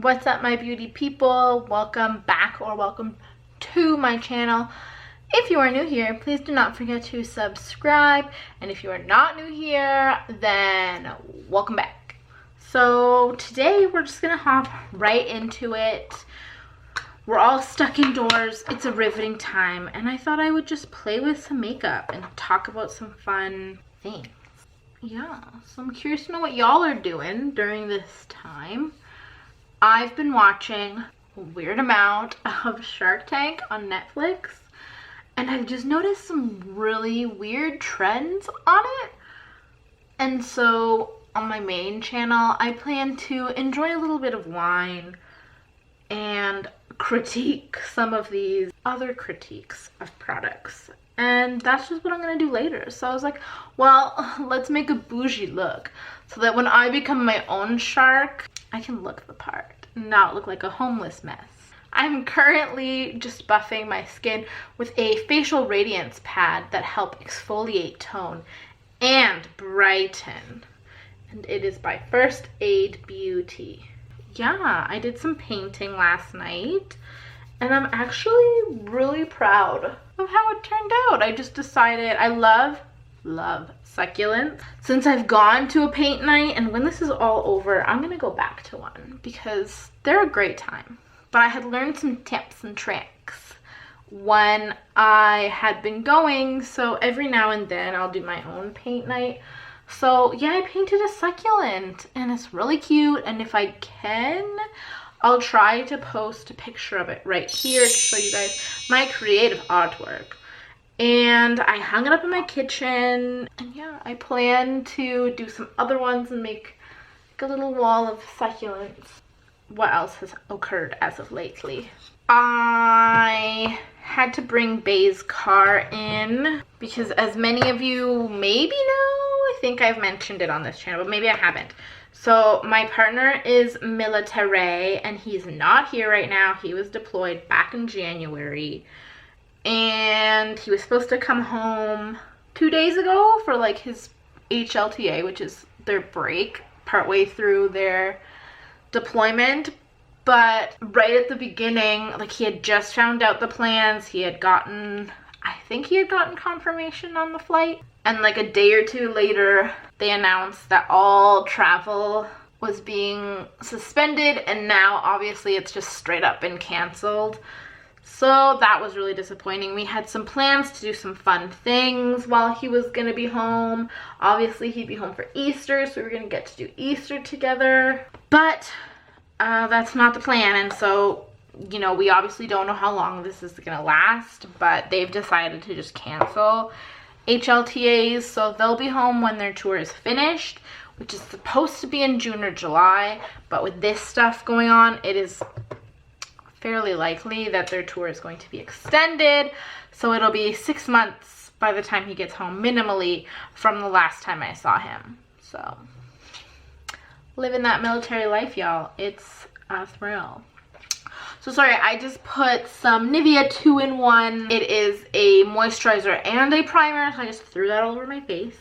What's up, my beauty people? Welcome back or welcome to my channel. If you are new here, please do not forget to subscribe, and if you are not new here, then welcome back. So today we're just gonna hop right into it. We're all stuck indoors. It's a riveting time, and I thought I would just play with some makeup and talk about some fun things. Yeah, so I'm curious to know what y'all are doing during this time. I've been watching a weird amount of Shark Tank on Netflix, and I've just noticed some really weird trends on it. And so on my main channel, I plan to enjoy a little bit of wine and critique some of these other critiques of products. And that's just what I'm gonna do later. So I was like, well, let's make a bougie look so that when I become my own shark, I can look the part and not look like a homeless mess. I'm currently just buffing my skin with a facial radiance pad that help exfoliate, tone, and brighten. And it is by First Aid Beauty. Yeah, I did some painting last night, and I'm actually really proud of how it turned out. I just decided I love succulents. Since I've gone to a paint night, and when this is all over, I'm gonna go back to one because they're a great time. But I had learned some tips and tricks when I had been going, so every now and then I'll do my own paint night. So yeah, I painted a succulent and it's really cute, and if I can, I'll try to post a picture of it right here to show you guys my creative artwork. And I hung it up in my kitchen, and yeah, I plan to do some other ones and make like a little wall of succulents. What else has occurred as of lately? I had to bring Bay's car in because, as many of you maybe know, I think I've mentioned it on this channel, but maybe I haven't. So my partner is military, and he's not here right now. He was deployed back in January, and he was supposed to come home 2 days ago for like his HLTA, which is their break partway through their deployment. But right at the beginning, like, he had just found out the plans. He had gotten, I think he had gotten confirmation on the flight. And like a day or two later, they announced that all travel was being suspended, and now obviously it's just straight up been canceled. So that was really disappointing. We had some plans to do some fun things while he was gonna be home. Obviously he'd be home for Easter, so we were gonna get to do Easter together. But that's not the plan, and so, you know, we obviously don't know how long this is gonna last, but they've decided to just cancel HLTAs, so they'll be home when their tour is finished, which is supposed to be in June or July, but with this stuff going on, it is fairly likely that their tour is going to be extended, so it'll be 6 months by the time he gets home, minimally, from the last time I saw him. So living that military life, y'all. It's a thrill. So sorry, I just put some Nivea 2-in-1. It is a moisturizer and a primer, so I just threw that all over my face.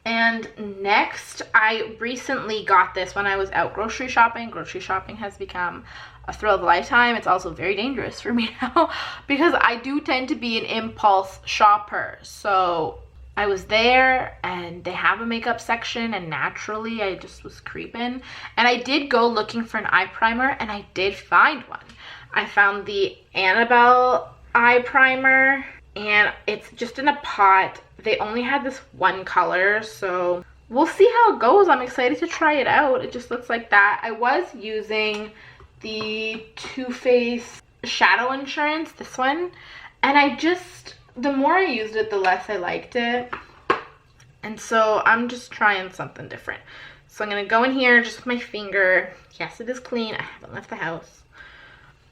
And next, I recently got this when I was out grocery shopping. Grocery shopping has become a thrill of a lifetime. It's also very dangerous for me now because I do tend to be an impulse shopper. So I was there, and they have a makeup section, and naturally I just was creeping, and I did go looking for an eye primer, and I did find one. I found the Annabelle eye primer, and it's just in a pot. They only had this one color, so we'll see how it goes. I'm excited to try it out. It just looks like that. I was using the Too Faced Shadow Insurance, this one, and the more I used it, the less I liked it. And so I'm just trying something different. So I'm going to go in here just with my finger. Yes, it is clean. I haven't left the house.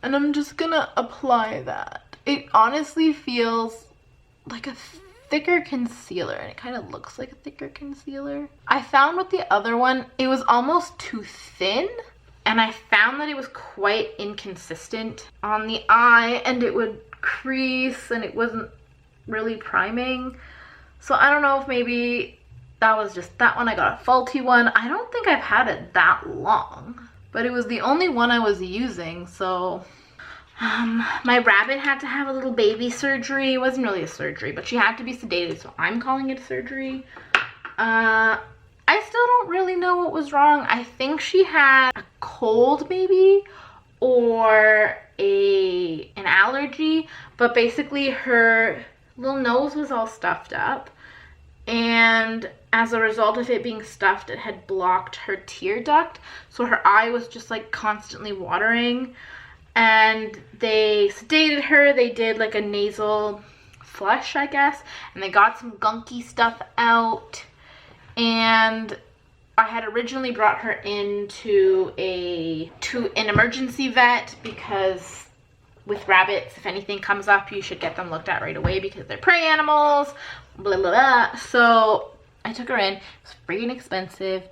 And I'm just going to apply that. It honestly feels like a thicker concealer, and it kind of looks like a thicker concealer. I found with the other one, it was almost too thin, and I found that it was quite inconsistent on the eye, and it would crease, and it wasn't really priming. So I don't know if maybe that was just that one. I got a faulty one. I don't think I've had it that long, but it was the only one I was using. So my rabbit had to have a little baby surgery. It wasn't really a surgery, but she had to be sedated, so I'm calling it a surgery. I still don't really know what was wrong. I think she had a cold maybe, or an allergy, but basically her little nose was all stuffed up, and as a result of it being stuffed, it had blocked her tear duct, so her eye was just like constantly watering. And they sedated her. They did like a nasal flush, I guess, and they got some gunky stuff out. And I had originally brought her into an emergency vet, because with rabbits, if anything comes up, you should get them looked at right away because they're prey animals, blah, blah, blah. So I took her in. It was freaking expensive.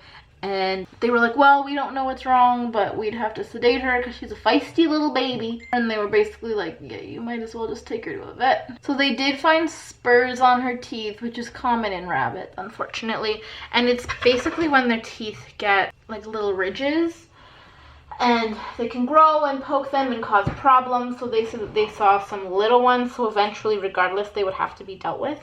And they were like, well, we don't know what's wrong, but we'd have to sedate her because she's a feisty little baby. And they were basically like, yeah, you might as well just take her to a vet. So they did find spurs on her teeth, which is common in rabbits, unfortunately. And it's basically when their teeth get like little ridges, and they can grow and poke them and cause problems. So they said that they saw some little ones, so eventually, regardless, they would have to be dealt with.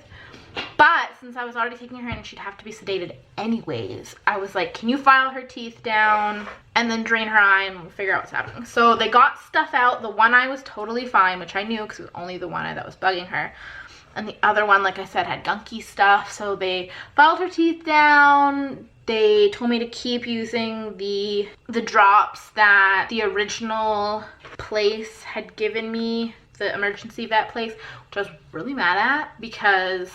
But since I was already taking her in and she'd have to be sedated anyways, I was like, can you file her teeth down and then drain her eye and we'll figure out what's happening. So they got stuff out. The one eye was totally fine, which I knew because it was only the one eye that was bugging her. And the other one, like I said, had gunky stuff. So they filed her teeth down. They told me to keep using the drops that the original place had given me, the emergency vet place, which I was really mad at because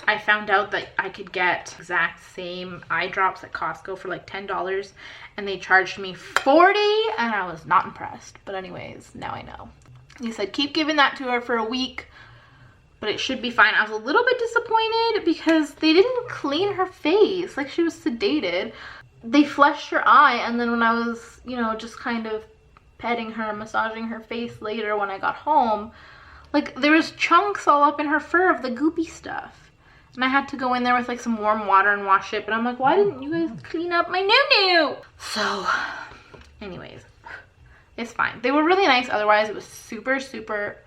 I found out that I could get exact same eye drops at Costco for like $10, and they charged me $40, and I was not impressed. But anyways, now I know. He said keep giving that to her for a week, but it should be fine. I was a little bit disappointed because they didn't clean her face. Like, she was sedated. They fleshed her eye, and then when I was, you know, just kind of petting her, massaging her face later when I got home, like, there was chunks all up in her fur of the goopy stuff. And I had to go in there with like some warm water and wash it. But I'm like, why didn't you guys clean up my noo-noo? So, anyways, it's fine. They were really nice. Otherwise, it was super, super,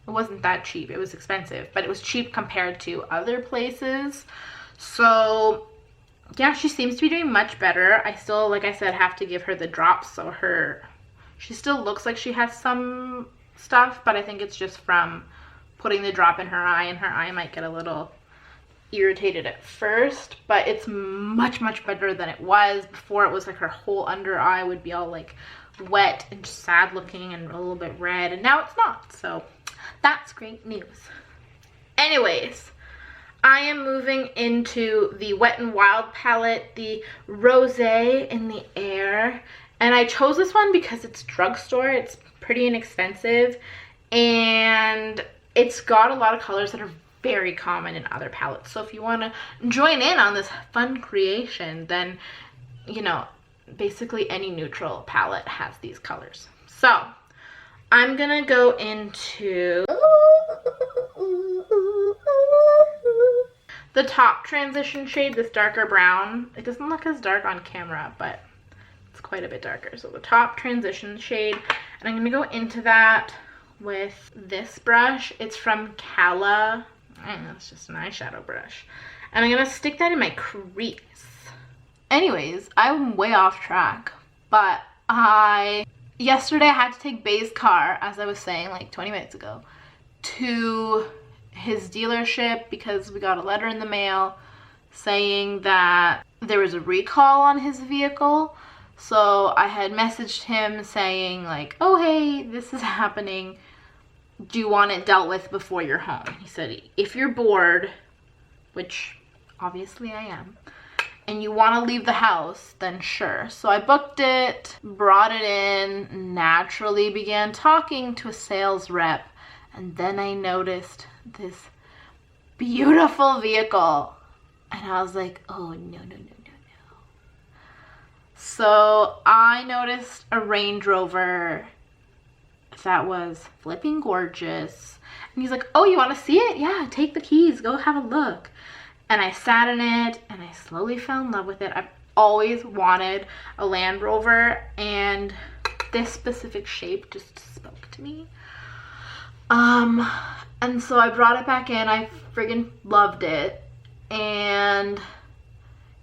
it wasn't that cheap. It was expensive, but it was cheap compared to other places. So, yeah, she seems to be doing much better. I still, like I said, have to give her the drops. So she still looks like she has some stuff, but I think it's just from putting the drop in her eye, and her eye might get a little irritated at first, but it's much, much better than it was before. It was like her whole under eye would be all like wet and sad looking and a little bit red, and now it's not. So that's great news. Anyways, I am moving into the Wet n Wild palette, the Rosé in the Air, and I chose this one because it's drugstore. It's pretty inexpensive, and it's got a lot of colors that are very common in other palettes. So if you want to join in on this fun creation, then, you know, basically any neutral palette has these colors. So I'm gonna go into the top transition shade, this darker brown. It doesn't look as dark on camera, but it's quite a bit darker. So the top transition shade, and I'm gonna go into that with this brush. It's from Cala. It's just an eyeshadow brush, and I'm gonna stick that in my crease. Anyways, I'm way off track, but yesterday I had to take Bay's car, as I was saying like 20 minutes ago, to his dealership because we got a letter in the mail saying that there was a recall on his vehicle. So I had messaged him saying like, oh hey, this is happening. Do you want it dealt with before you're home? He said, if you're bored, which obviously I am, and you want to leave the house, then sure. So I booked it, brought it in, naturally began talking to a sales rep, and then I noticed this beautiful vehicle, and I was like, oh no, no, no, no, no. So I noticed a Range Rover that was flipping gorgeous, and he's like, oh, you want to see it? Yeah, take the keys, go have a look. And I sat in it, and I slowly fell in love with it. always wanted a Land Rover, and this specific shape just spoke to me. And so I brought it back in. I friggin' loved it. And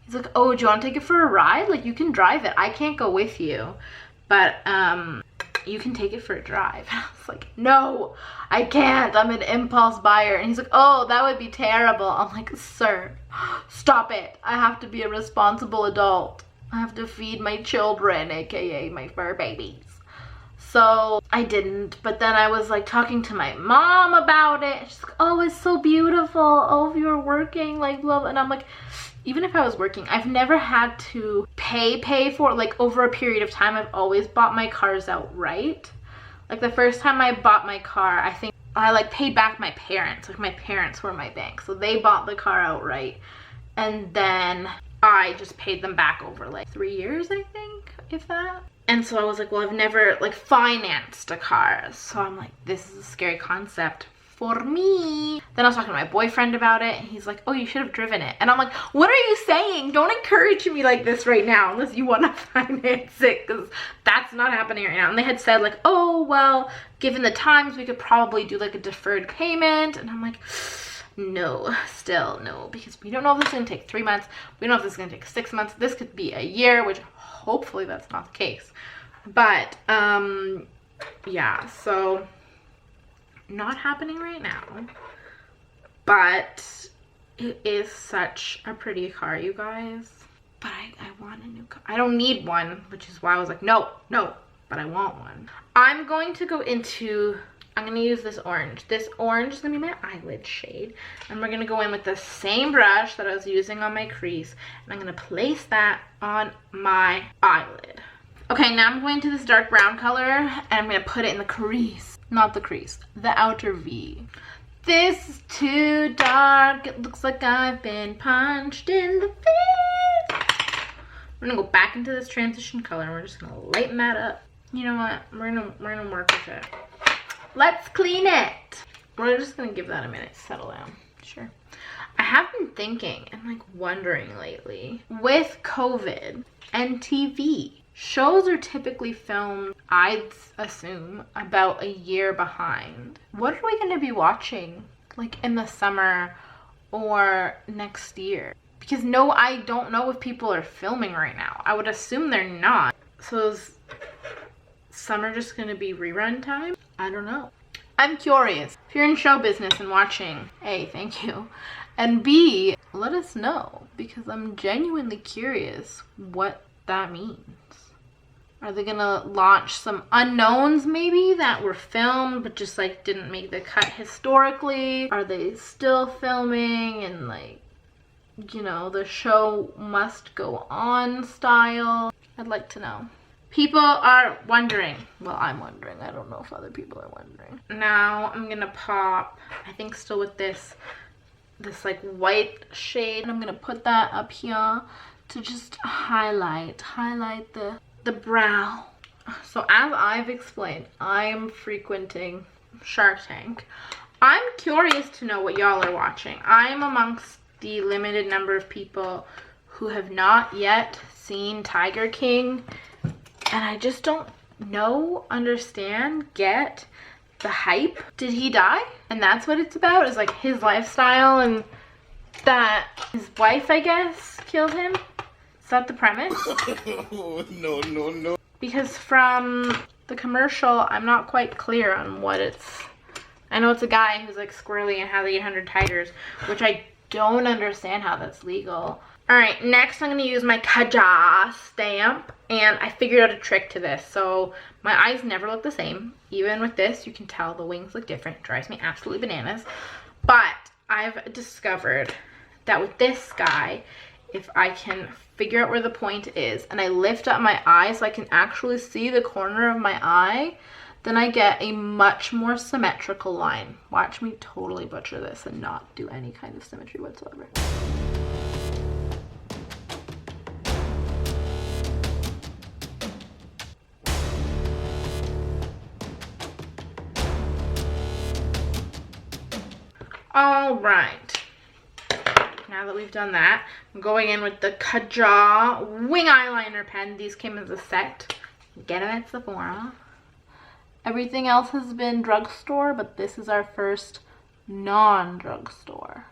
he's like, oh, do you want to take it for a ride? Like, you can drive it. I can't go with you, but you can take it for a drive. I was like, no, I can't. I'm an impulse buyer. And he's like, oh, that would be terrible. I'm like, sir, stop it. I have to be a responsible adult. I have to feed my children, aka my fur babies. So I didn't, but then I was like talking to my mom about it. She's like, oh, it's so beautiful. Oh, if you're working, like, love. And I'm like, even if I was working, I've never had to pay for it. Like, over a period of time, I've always bought my cars outright. Like, the first time I bought my car, I think I like paid back my parents. Like, my parents were my bank, so they bought the car outright, and then I just paid them back over like 3 years, I think, if that. And so I was like, well, I've never like financed a car. So I'm like, this is a scary concept for me. Then I was talking to my boyfriend about it, and he's like, oh, you should have driven it. And I'm like, what are you saying? Don't encourage me like this right now unless you want to finance it, because that's not happening right now. And they had said like, oh, well, given the times, we could probably do like a deferred payment. And I'm like, no, still no, because we don't know if this is going to take 3 months. We don't know if this is going to take 6 months. This could be a year, which hopefully that's not the case. But yeah, so not happening right now, but it is such a pretty car, you guys. But I want a new car. I don't need one, which is why I was like, no, but I want one. I'm going to go into, I'm going to use this orange. This orange is going to be my eyelid shade. And we're going to go in with the same brush that I was using on my crease. And I'm going to place that on my eyelid. Okay, now I'm going to this dark brown color, and I'm going to put it in the crease. Not the crease, the outer V. This is too dark. It looks like I've been punched in the face. We're going to go back into this transition color, and we're just going to lighten that up. You know what? We're gonna work with it. Let's clean it. We're just gonna give that a minute to settle down. Sure. I have been thinking and like wondering lately, with COVID and TV, shows are typically filmed, I'd assume, about a year behind. What are we gonna be watching like in the summer or next year? Because no, I don't know if people are filming right now. I would assume they're not. So is summer just gonna be rerun time? I don't know. I'm curious. If you're in show business and watching, A, thank you. And B, let us know, because I'm genuinely curious what that means. Are they gonna launch some unknowns maybe that were filmed but just like didn't make the cut historically? Are they still filming and like, you know, the show must go on style? I'd like to know. People are wondering. Well, I'm wondering. I don't know if other people are wondering. Now I'm gonna pop, I think still with this like white shade. I'm gonna put that up here to just highlight the brow. So as I've explained, I'm frequenting Shark Tank. I'm curious to know what y'all are watching. I'm amongst the limited number of people who have not yet seen Tiger King. And I just don't know, understand, get the hype. Did he die? And that's what it's about, is like his lifestyle, and that his wife, I guess, killed him? Is that the premise? No. Because from the commercial, I'm not quite clear on what it's... I know it's a guy who's like squirrely and has 800 tigers, which I don't understand how that's legal. Alright, next I'm going to use my Kaja stamp, and I figured out a trick to this. So my eyes never look the same. Even with this, you can tell the wings look different. It drives me absolutely bananas. But I've discovered that with this guy, if I can figure out where the point is, and I lift up my eye so I can actually see the corner of my eye, then I get a much more symmetrical line. Watch me totally butcher this and not do any kind of symmetry whatsoever. All right, now that we've done that, I'm going in with the Kaja wing eyeliner pen. These came as a set. Get them at Sephora. Everything else has been drugstore, but this is our first non-drugstore.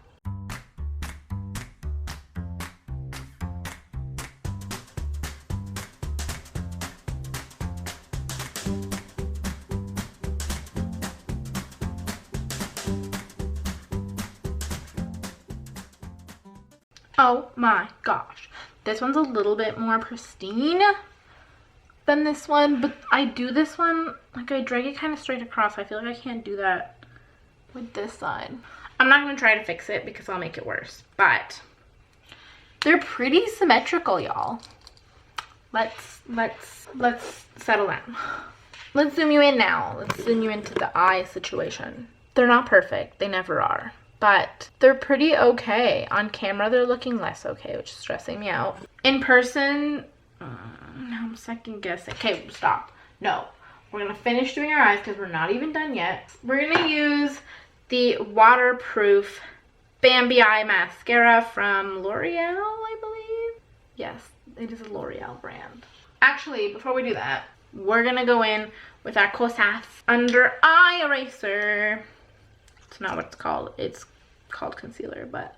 Oh my gosh. This one's a little bit more pristine than this one, but I do this one, like I drag it kind of straight across. I feel like I can't do that with this side. I'm not going to try to fix it because I'll make it worse, but they're pretty symmetrical, y'all. Let's settle down. Let's zoom you in now. Let's zoom you into the eye situation. They're not perfect. They never are. But they're pretty okay. On camera, they're looking less okay, which is stressing me out. In person, now I'm second guessing. Okay, stop. No, we're gonna finish doing our eyes because we're not even done yet. We're gonna use the waterproof Bambi Eye Mascara from L'Oreal, I believe. Yes, it is a L'Oreal brand. Actually, before we do that, we're gonna go in with our Kosas Under Eye Eraser. It's not what it's called. It's called concealer, but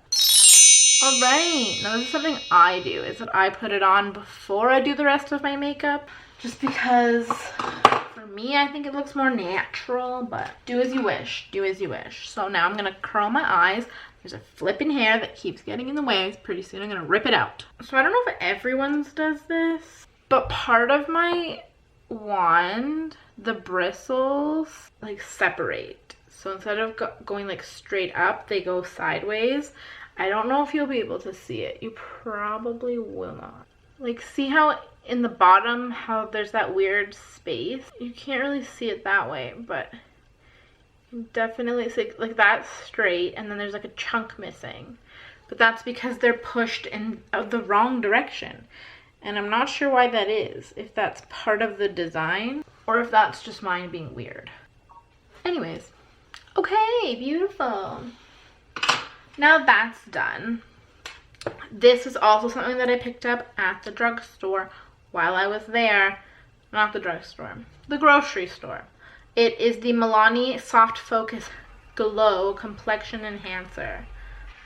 all right. Now this is something I do, is that I put it on before I do the rest of my makeup, just because for me, I think it looks more natural, but do as you wish. Do as you wish. So now I'm gonna curl my eyes. There's a flipping hair that keeps getting in the way. Pretty soon I'm gonna rip it out. So I don't know if everyone's does this, but part of my wand, the bristles like separate. So instead of going like straight up, they go sideways. I don't know if you'll be able to see it. You probably will not. Like, see how in the bottom, how there's that weird space? You can't really see it that way, but you can definitely see, like that's straight, and then there's like a chunk missing. But that's because they're pushed in the wrong direction. And I'm not sure why that is. If that's part of the design, or if that's just mine being weird. Anyways. Okay, beautiful. Now that's done. This is also something that I picked up at the drugstore while I was there. Not the drugstore, the grocery store. It is the Milani Soft Focus Glow Complexion Enhancer.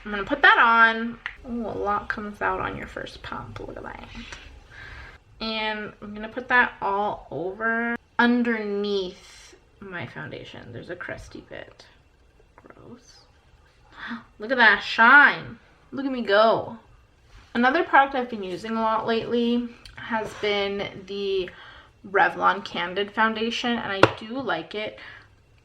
I'm gonna put that on. Oh, a lot comes out on your first pump. Look at that. And I'm gonna put that all over underneath my foundation. There's a crusty bit. Gross. Look at that shine. Look at me go. Another product I've been using a lot lately has been the Revlon Candid foundation, and I do like it,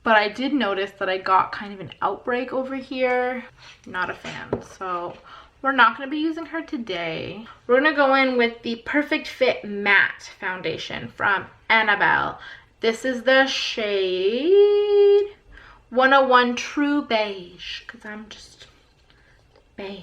but I did notice that I got kind of an outbreak over here. Not a fan, so we're not going to be using her today. We're going to go in with the Perfect Fit Matte foundation from Annabelle. This is the shade 101 True Beige, because I'm just beige.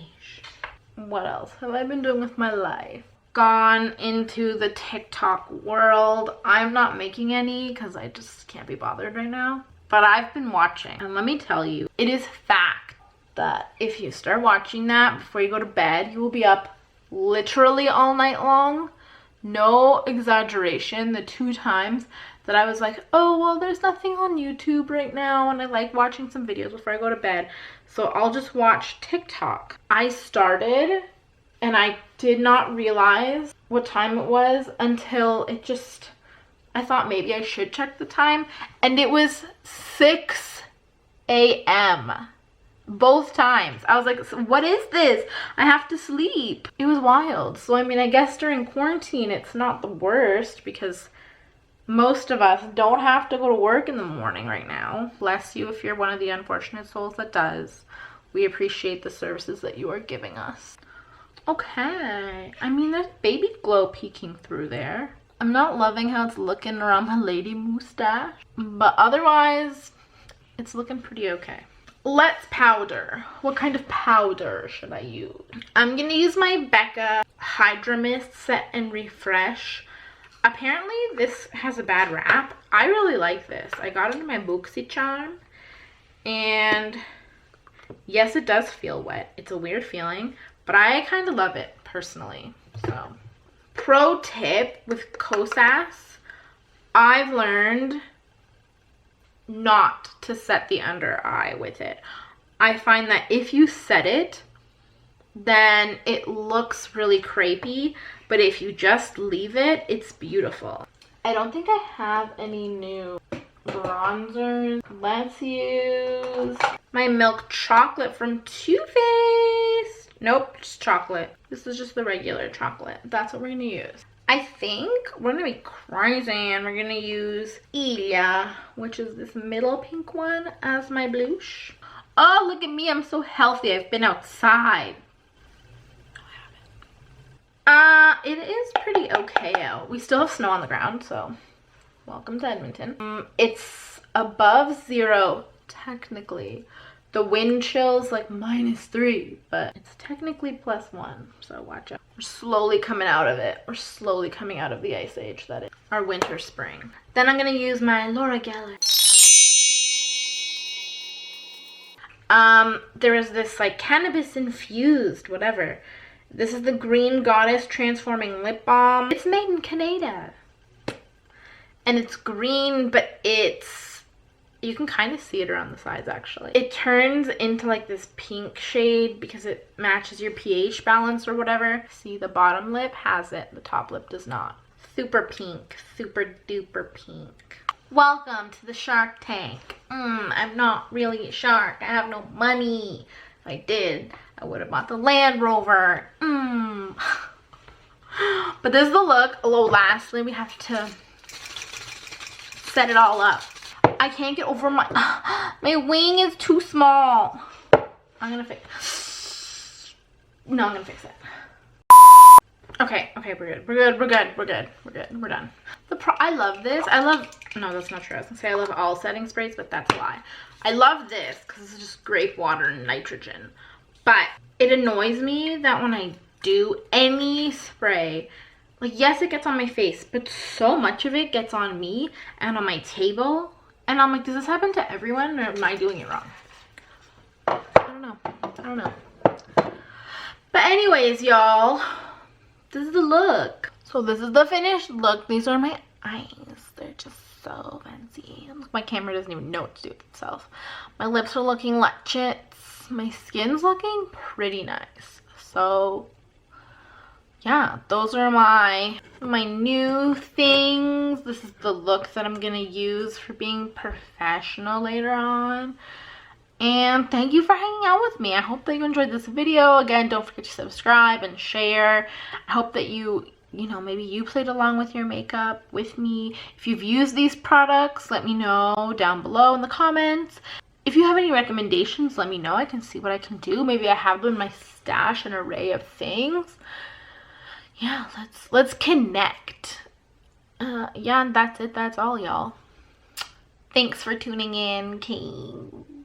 What else have I been doing with my life? Gone into the TikTok world. I'm not making any because I just can't be bothered right now. But I've been watching, and let me tell you, it is fact that if you start watching that before you go to bed, you will be up literally all night long. No exaggeration. The 2 times that I was like, oh, well, there's nothing on YouTube right now, and I like watching some videos before I go to bed, so I'll just watch TikTok. I started, and I did not realize what time it was until it just, I thought maybe I should check the time, and it was 6 a.m. both times. I was like, what is this? I have to sleep. It was wild. So I mean, I guess during quarantine it's not the worst, because most of us don't have to go to work in the morning right now. Bless you if you're one of the unfortunate souls that does. We appreciate the services that you are giving us. Okay, I mean, there's baby glow peeking through there. I'm not loving how it's looking around my lady mustache, but otherwise it's looking pretty okay. Let's powder. What kind of powder should I use? I'm gonna use my Becca Hydra Mist Set and Refresh. Apparently this has a bad rap. I really like this. I got it in my BoxyCharm, and yes, it does feel wet. It's a weird feeling, but I kind of love it personally. So, pro tip with Kosas, I've learned not to set the under eye with it. I find that if you set it, then it looks really crepey, but if you just leave it, it's beautiful. I don't think I have any new bronzers. Let's use my milk chocolate from Too Faced. Nope, just chocolate. This is just the regular chocolate. That's what we're gonna use. I think we're gonna be crazy and we're gonna use Ilia, which is this middle pink one, as my blush. Oh, look at me, I'm so healthy. I've been outside. It is pretty okay out. We still have snow on the ground, so welcome to Edmonton. It's above 0 technically. The wind chill's like -3, but it's technically +1, so watch out. We're slowly coming out of it. We're slowly coming out of the ice age that is our winter spring. Then I'm gonna use my Laura Geller. There is this like cannabis infused whatever. This is the Green Goddess Transforming Lip Balm. It's made in Canada. And it's green, but it's, you can kind of see it around the sides actually. It turns into like this pink shade because it matches your pH balance or whatever. See, the bottom lip has it, the top lip does not. Super pink, super duper pink. Welcome to the Shark Tank. I'm not really a shark. I have no money. If I did, I would have bought the Land Rover. But this is the look. Oh, lastly, we have to set it all up. I can't get over my wing is too small. I'm gonna fix. No, I'm gonna fix it. Okay, we're good. We're done. I love this. No, that's not true. I was gonna say I love all setting sprays, but that's a lie. I love this because it's just grape water and nitrogen. But it annoys me that when I do any spray, like, yes, it gets on my face, but so much of it gets on me and on my table. And I'm like, does this happen to everyone, or am I doing it wrong? I don't know. But anyways, y'all, this is the look. So this is the finished look. These are my eyes. They're just so fancy. Look, my camera doesn't even know what to do with itself. My lips are looking latchets. My skin's looking pretty nice. So yeah, those are my new things. This is the look that I'm gonna use for being professional later on. And thank you for hanging out with me. I hope that you enjoyed this video. Again, don't forget to subscribe and share. I hope that you know, maybe you played along with your makeup with me. If you've used these products, let me know down below in the comments. If you have any recommendations, let me know. I can see what I can do. Maybe I have them in my stash, an array of things. Yeah, let's connect. Yeah, and that's it. That's all, y'all. Thanks for tuning in, King.